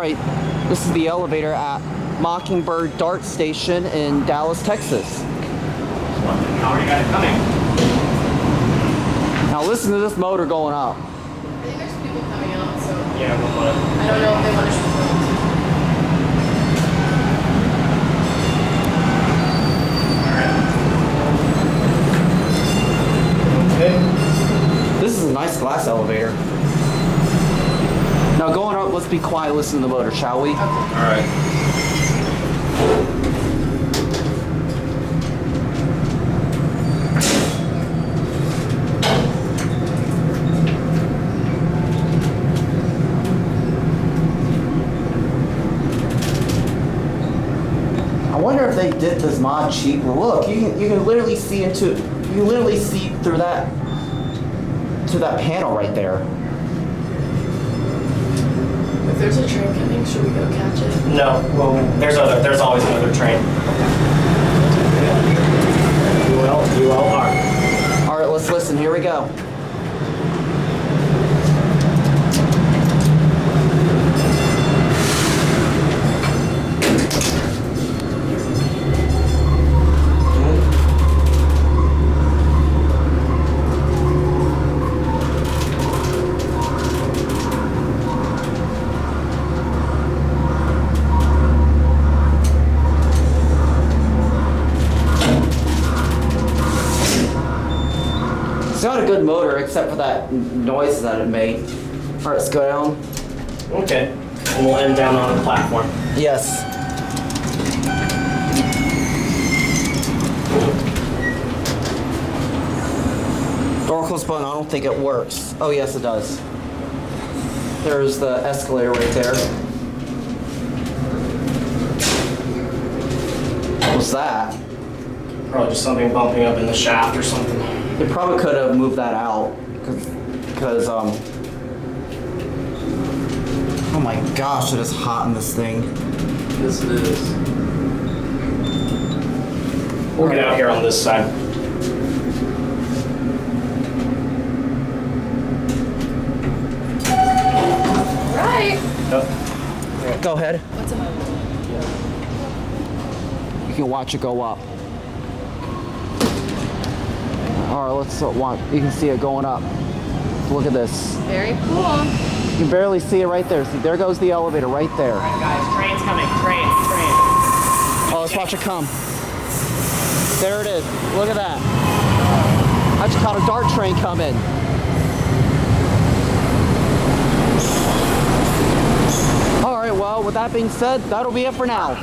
Alright, this is the elevator at Mockingbird DART Station in Dallas, Texas. You already got it coming. Now listen to this motor going up. I think there's people coming out, so Yeah, we'll put it. I don't know if they want to shoot Okay. This is a nice glass elevator. Now going up, let's be quiet, listen to the motor, shall we? Alright. I wonder if they did this mod cheaply. Look, you can literally see through that to that panel right there. If there's a train coming, should we go catch it? No, well, there's always another train. You all are. Alright, let's listen. Here we go. It's not a good motor except for that noise that it made. Alright, let's go down. Okay. And we'll end down on the platform. Yes. Door close button, I don't think it works. Oh yes, it does. There's the escalator right there. What was that? Probably just something bumping up in the shaft or something. They probably could have moved that out, because oh my gosh, it is hot in this thing. Yes, it is. We'll get out here on this side. Right. Yep. Go ahead. What's a motor? You can watch it go up. Alright, let's you can see it going up. Look at this. Very cool. You can barely see it right there. See, there goes the elevator right there. Alright guys, train's coming. Train. Oh, let's watch it come. There it is. Look at that. I just caught a DART train coming. Alright, well, with that being said, that'll be it for now.